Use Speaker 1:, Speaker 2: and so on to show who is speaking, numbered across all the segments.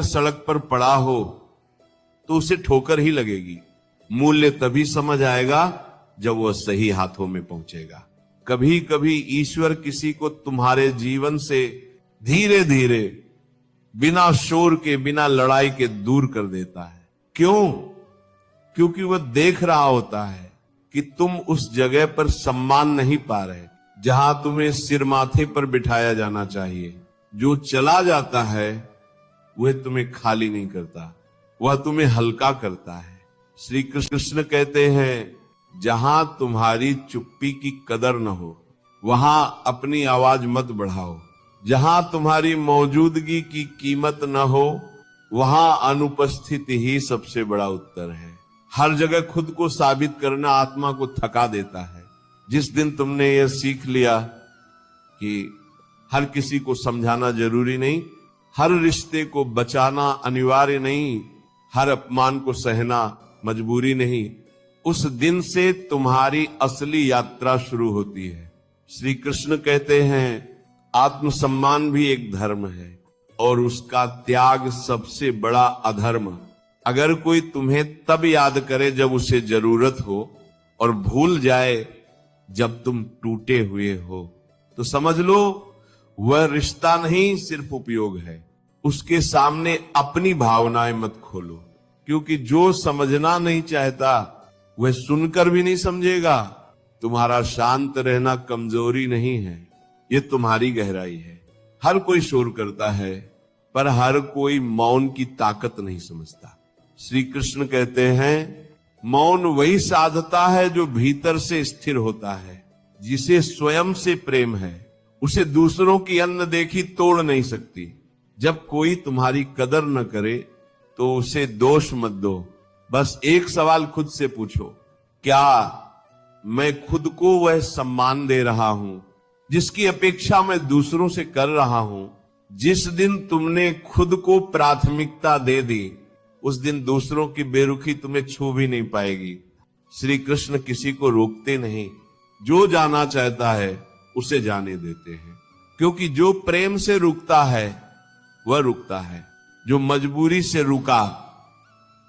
Speaker 1: सड़क पर पड़ा हो तो उसे ठोकर ही लगेगी। मूल्य तभी समझ आएगा जब वह सही हाथों में पहुंचेगा। कभी कभी ईश्वर किसी को तुम्हारे जीवन से धीरे धीरे बिना शोर के, बिना लड़ाई के दूर कर देता है। क्यों? क्योंकि वह देख रहा होता है कि तुम उस जगह पर सम्मान नहीं पा रहे जहां तुम्हें सिर माथे पर बिठाया जाना चाहिए। जो चला जाता है वह तुम्हें खाली नहीं करता, वह तुम्हें हल्का करता है। श्री कृष्ण कहते हैं, जहां तुम्हारी चुप्पी की कदर न हो वहां अपनी आवाज मत बढ़ाओ। जहां तुम्हारी मौजूदगी की कीमत न हो वहां अनुपस्थिति ही सबसे बड़ा उत्तर है। हर जगह खुद को साबित करना आत्मा को थका देता है। जिस दिन तुमने यह सीख लिया कि हर किसी को समझाना जरूरी नहीं, हर रिश्ते को बचाना अनिवार्य नहीं, हर अपमान को सहना मजबूरी नहीं, उस दिन से तुम्हारी असली यात्रा शुरू होती है। श्री कृष्ण कहते हैं, आत्मसम्मान भी एक धर्म है और उसका त्याग सबसे बड़ा अधर्म। अगर कोई तुम्हें तब याद करे जब उसे जरूरत हो और भूल जाए जब तुम टूटे हुए हो, तो समझ लो वह रिश्ता नहीं, सिर्फ उपयोग है। उसके सामने अपनी भावनाएं मत खोलो, क्योंकि जो समझना नहीं चाहता वह सुनकर भी नहीं समझेगा। तुम्हारा शांत रहना कमजोरी नहीं है, ये तुम्हारी गहराई है। हर कोई शोर करता है पर हर कोई मौन की ताकत नहीं समझता। श्री कृष्ण कहते हैं, मौन वही साधता है जो भीतर से स्थिर होता है। जिसे स्वयं से प्रेम है उसे दूसरों की अनदेखी तोड़ नहीं सकती। जब कोई तुम्हारी कदर न करे तो उसे दोष मत दो। बस एक सवाल खुद से पूछो, क्या मैं खुद को वह सम्मान दे रहा हूं जिसकी अपेक्षा मैं दूसरों से कर रहा हूं? जिस दिन तुमने खुद को प्राथमिकता दे दी उस दिन दूसरों की बेरुखी तुम्हें छू भी नहीं पाएगी। श्री कृष्ण किसी को रोकते नहीं, जो जाना चाहता है उसे जाने देते हैं, क्योंकि जो प्रेम से रुकता है वह रुकता है, जो मजबूरी से रुका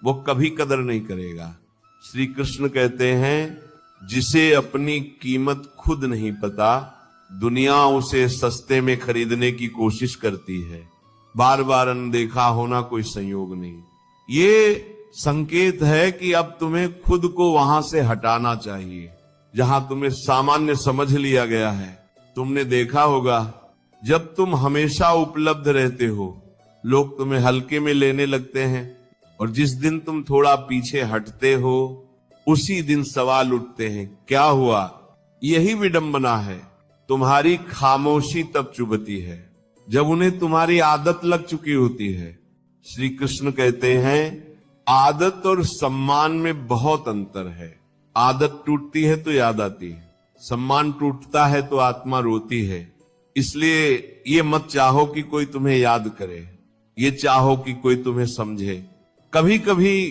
Speaker 1: वो कभी कदर नहीं करेगा। श्री कृष्ण कहते हैं, जिसे अपनी कीमत खुद नहीं पता दुनिया उसे सस्ते में खरीदने की कोशिश करती है। बार बार अनदेखा होना कोई संयोग नहीं, ये संकेत है कि अब तुम्हें खुद को वहां से हटाना चाहिए जहां तुम्हें सामान्य समझ लिया गया है। तुमने देखा होगा, जब तुम हमेशा उपलब्ध रहते हो लोग तुम्हें हल्के में लेने लगते हैं, और जिस दिन तुम थोड़ा पीछे हटते हो उसी दिन सवाल उठते हैं, क्या हुआ? यही विडंबना है। तुम्हारी खामोशी तब चुभती है जब उन्हें तुम्हारी आदत लग चुकी होती है। श्री कृष्ण कहते हैं, आदत और सम्मान में बहुत अंतर है। आदत टूटती है तो याद आती है, सम्मान टूटता है तो आत्मा रोती है। इसलिए ये मत चाहो कि कोई तुम्हें याद करे, ये चाहो कि कोई तुम्हें समझे। कभी कभी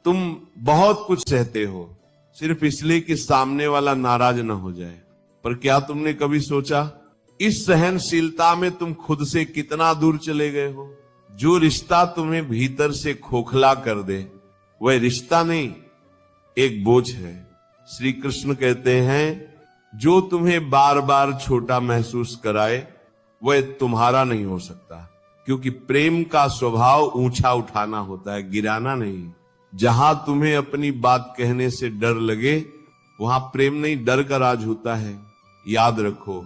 Speaker 1: तुम बहुत कुछ सहते हो सिर्फ इसलिए कि सामने वाला नाराज न हो जाए, पर क्या तुमने कभी सोचा इस सहनशीलता में तुम खुद से कितना दूर चले गए हो? जो रिश्ता तुम्हें भीतर से खोखला कर दे वह रिश्ता नहीं, एक बोझ है। श्री कृष्ण कहते हैं, जो तुम्हें बार बार छोटा महसूस कराए वह तुम्हारा नहीं हो सकता, क्योंकि प्रेम का स्वभाव ऊंचा उठाना होता है, गिराना नहीं। जहां तुम्हें अपनी बात कहने से डर लगे वहां प्रेम नहीं, डर का राज होता है। याद रखो,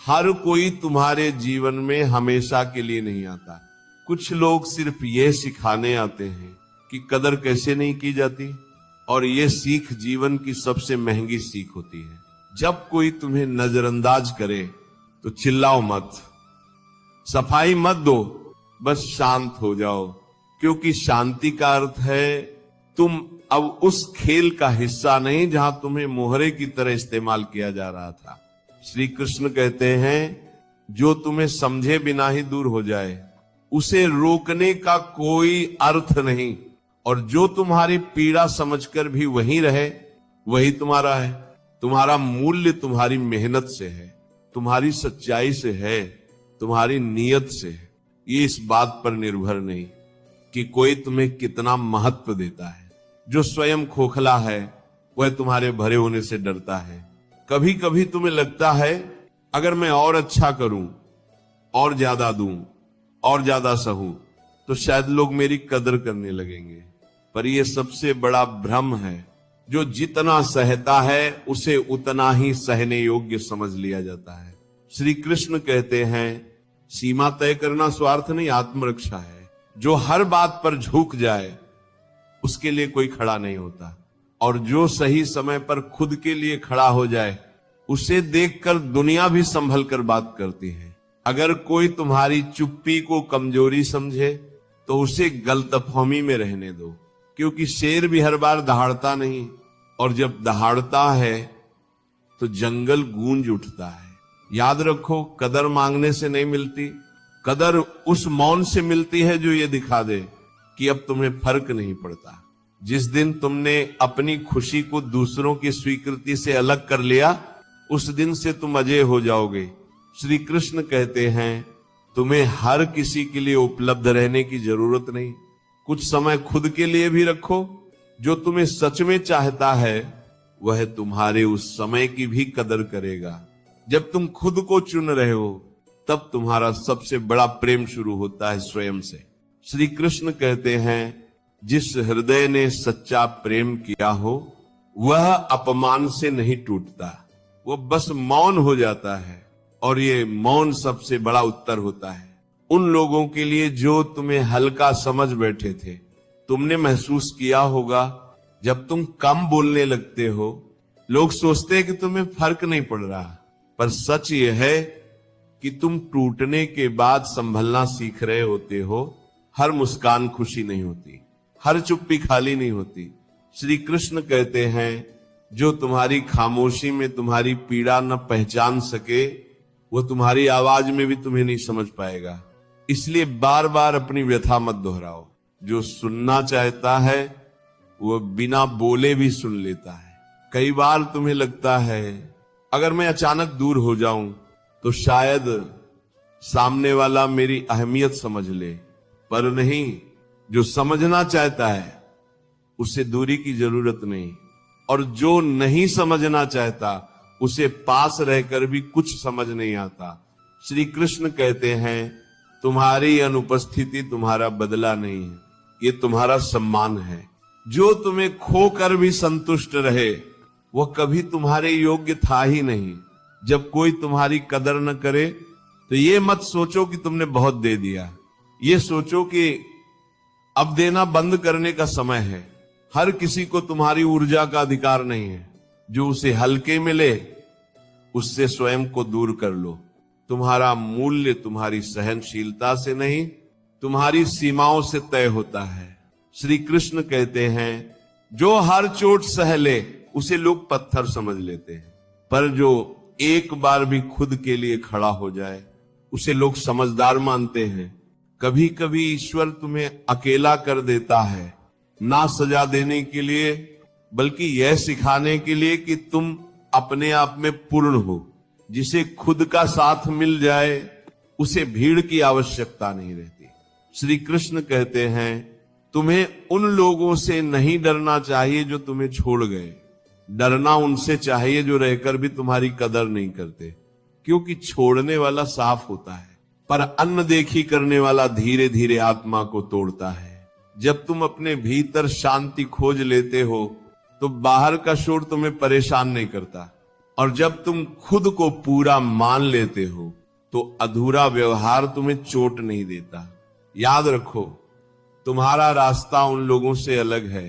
Speaker 1: हर कोई तुम्हारे जीवन में हमेशा के लिए नहीं आता। कुछ लोग सिर्फ ये सिखाने आते हैं कि कदर कैसे नहीं की जाती, और ये सीख जीवन की सबसे महंगी सीख होती है। जब कोई तुम्हें नजरअंदाज करे तो चिल्लाओ मत, सफाई मत दो, बस शांत हो जाओ, क्योंकि शांति का अर्थ है तुम अब उस खेल का हिस्सा नहीं जहां तुम्हें मोहरे की तरह इस्तेमाल किया जा रहा था। श्री कृष्ण कहते हैं, जो तुम्हें समझे बिना ही दूर हो जाए उसे रोकने का कोई अर्थ नहीं, और जो तुम्हारी पीड़ा समझकर भी वहीं रहे वही तुम्हारा है। तुम्हारा मूल्य तुम्हारी मेहनत से है, तुम्हारी सच्चाई से है, तुम्हारी नीयत से है। ये इस बात पर निर्भर नहीं कि कोई तुम्हें कितना महत्व देता है। जो स्वयं खोखला है वह तुम्हारे भरे होने से डरता है। कभी कभी तुम्हें लगता है अगर मैं और अच्छा करूं, और ज्यादा दूं, और ज्यादा सहूं तो शायद लोग मेरी कदर करने लगेंगे। पर यह सबसे बड़ा भ्रम है। जो जितना सहता है उसे उतना ही सहने योग्य समझ लिया जाता है। श्री कृष्ण कहते हैं सीमा तय करना स्वार्थ नहीं, आत्मरक्षा है। जो हर बात पर झुक जाए उसके लिए कोई खड़ा नहीं होता, और जो सही समय पर खुद के लिए खड़ा हो जाए उसे देखकर दुनिया भी संभल कर बात करती है। अगर कोई तुम्हारी चुप्पी को कमजोरी समझे तो उसे गलतफहमी में रहने दो, क्योंकि शेर भी हर बार दहाड़ता नहीं, और जब दहाड़ता है तो जंगल गूंज उठता है। याद रखो, कदर मांगने से नहीं मिलती, कदर उस मौन से मिलती है जो ये दिखा दे कि अब तुम्हें फर्क नहीं पड़ता। जिस दिन तुमने अपनी खुशी को दूसरों की स्वीकृति से अलग कर लिया उस दिन से तुम अजय हो जाओगे। श्री कृष्ण कहते हैं तुम्हें हर किसी के लिए उपलब्ध रहने की जरूरत नहीं। कुछ समय खुद के लिए भी रखो। जो तुम्हें सच में चाहता है वह तुम्हारे उस समय की भी कदर करेगा। जब तुम खुद को चुन रहे हो तब तुम्हारा सबसे बड़ा प्रेम शुरू होता है स्वयं से। श्री कृष्ण कहते हैं जिस हृदय ने सच्चा प्रेम किया हो वह अपमान से नहीं टूटता, वो बस मौन हो जाता है, और ये मौन सबसे बड़ा उत्तर होता है। उन लोगों के लिए जो तुम्हें हल्का समझ बैठे थे, तुमने महसूस किया होगा जब तुम कम बोलने लगते हो लोग सोचते हैं कि तुम्हें फर्क नहीं पड़ रहा, पर सच ये है कि तुम टूटने के बाद संभलना सीख रहे होते हो। हर मुस्कान खुशी नहीं होती, हर चुप्पी खाली नहीं होती। श्री कृष्ण कहते हैं जो तुम्हारी खामोशी में तुम्हारी पीड़ा न पहचान सके वो तुम्हारी आवाज में भी तुम्हें नहीं समझ पाएगा। इसलिए बार बार अपनी व्यथा मत दोहराओ। जो सुनना चाहता है वो बिना बोले भी सुन लेता है। कई बार तुम्हें लगता है अगर मैं अचानक दूर हो जाऊं तो शायद सामने वाला मेरी अहमियत समझ ले, पर नहीं। जो समझना चाहता है उसे दूरी की जरूरत नहीं, और जो नहीं समझना चाहता उसे पास रहकर भी कुछ समझ नहीं आता। श्री कृष्ण कहते हैं तुम्हारी अनुपस्थिति तुम्हारा बदला नहीं है, ये तुम्हारा सम्मान है। जो तुम्हें खोकर भी संतुष्ट रहे वह कभी तुम्हारे योग्य था ही नहीं। जब कोई तुम्हारी कदर न करे तो ये मत सोचो कि तुमने बहुत दे दिया, ये सोचो कि अब देना बंद करने का समय है। हर किसी को तुम्हारी ऊर्जा का अधिकार नहीं है। जो उसे हल्के मिले उससे स्वयं को दूर कर लो। तुम्हारा मूल्य तुम्हारी सहनशीलता से नहीं, तुम्हारी सीमाओं से तय होता है। श्री कृष्ण कहते हैं जो हर चोट सह ले उसे लोग पत्थर समझ लेते हैं, पर जो एक बार भी खुद के लिए खड़ा हो जाए उसे लोग समझदार मानते हैं। कभी कभी ईश्वर तुम्हें अकेला कर देता है, ना सजा देने के लिए बल्कि यह सिखाने के लिए कि तुम अपने आप में पूर्ण हो। जिसे खुद का साथ मिल जाए उसे भीड़ की आवश्यकता नहीं रहती। श्री कृष्ण कहते हैं तुम्हें उन लोगों से नहीं डरना चाहिए जो तुम्हें छोड़ गए, डरना उनसे चाहिए जो रहकर भी तुम्हारी कदर नहीं करते। क्योंकि छोड़ने वाला साफ होता है, पर अनदेखी करने वाला धीरे धीरे आत्मा को तोड़ता है। जब तुम अपने भीतर शांति खोज लेते हो तो बाहर का शोर तुम्हें परेशान नहीं करता, और जब तुम खुद को पूरा मान लेते हो तो अधूरा व्यवहार तुम्हें चोट नहीं देता। याद रखो तुम्हारा रास्ता उन लोगों से अलग है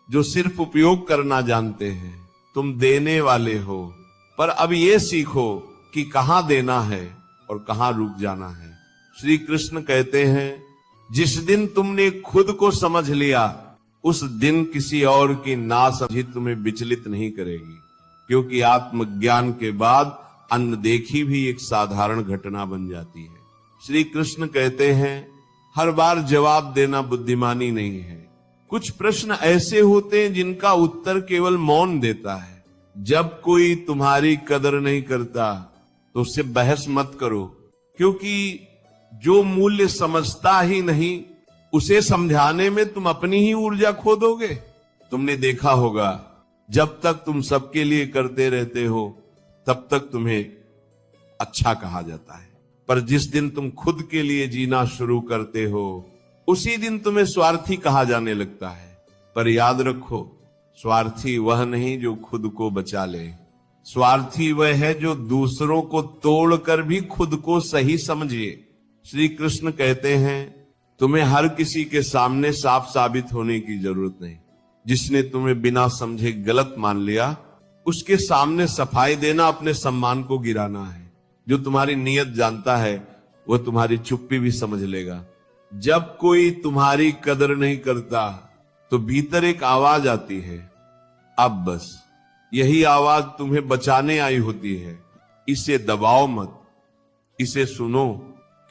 Speaker 1: जो सिर्फ उपयोग करना जानते हैं। तुम देने वाले हो, पर अब ये सीखो कि कहां देना है और कहां रुक जाना है। श्री कृष्ण कहते हैं जिस दिन तुमने खुद को समझ लिया उस दिन किसी और की नासमझी तुम्हें विचलित नहीं करेगी, क्योंकि आत्मज्ञान के बाद अनदेखी भी एक साधारण घटना बन जाती है। श्री कृष्ण कहते हैं हर बार जवाब देना बुद्धिमानी नहीं है। कुछ प्रश्न ऐसे होते हैं जिनका उत्तर केवल मौन देता है। जब कोई तुम्हारी कदर नहीं करता तो उससे बहस मत करो, क्योंकि जो मूल्य समझता ही नहीं, उसे समझाने में तुम अपनी ही ऊर्जा खो दोगे। तुमने देखा होगा, जब तक तुम सबके लिए करते रहते हो तब तक तुम्हें अच्छा कहा जाता है, पर जिस दिन तुम खुद के लिए जीना शुरू करते हो उसी दिन तुम्हें स्वार्थी कहा जाने लगता है। पर याद रखो, स्वार्थी वह नहीं जो खुद को बचा ले, स्वार्थी वह है जो दूसरों को तोड़कर भी खुद को सही समझे। श्री कृष्ण कहते हैं, तुम्हें हर किसी के सामने साफ साबित होने की जरूरत नहीं। जिसने तुम्हें बिना समझे गलत मान लिया, उसके सामने सफाई देना अपने सम्मान को गिराना है। जो तुम्हारी नीयत जानता है वह तुम्हारी चुप्पी भी समझ लेगा। जब कोई तुम्हारी कदर नहीं करता तो भीतर एक आवाज आती है, अब बस। यही आवाज तुम्हें बचाने आई होती है। इसे दबाओ मत, इसे सुनो,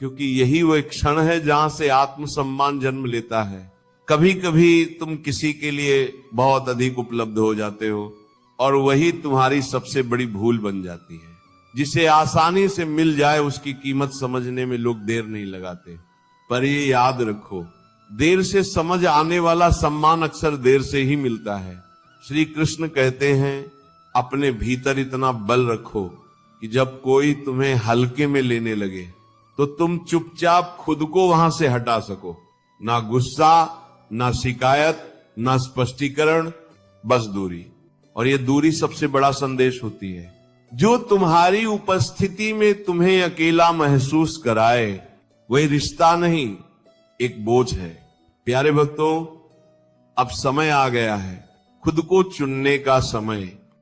Speaker 1: क्योंकि यही वह क्षण है जहां से आत्मसम्मान जन्म लेता है। कभी कभी तुम किसी के लिए बहुत अधिक उपलब्ध हो जाते हो और वही तुम्हारी सबसे बड़ी भूल बन जाती है। जिसे आसानी से मिल जाए उसकी कीमत समझने में लोग देर नहीं लगाते। पर ये याद रखो, देर से समझ आने वाला सम्मान अक्सर देर से ही मिलता है। श्री कृष्ण कहते हैं, अपने भीतर इतना बल रखो कि जब कोई तुम्हें हल्के में लेने लगे तो तुम चुपचाप खुद को वहां से हटा सको। ना गुस्सा, ना शिकायत, ना स्पष्टीकरण, बस दूरी। और ये दूरी सबसे बड़ा संदेश होती है। जो तुम्हारी उपस्थिति में तुम्हें अकेला महसूस कराए वही रिश्ता नहीं, एक बोझ है। प्यारे भक्तों, अब समय आ गया है खुद को चुनने का समय।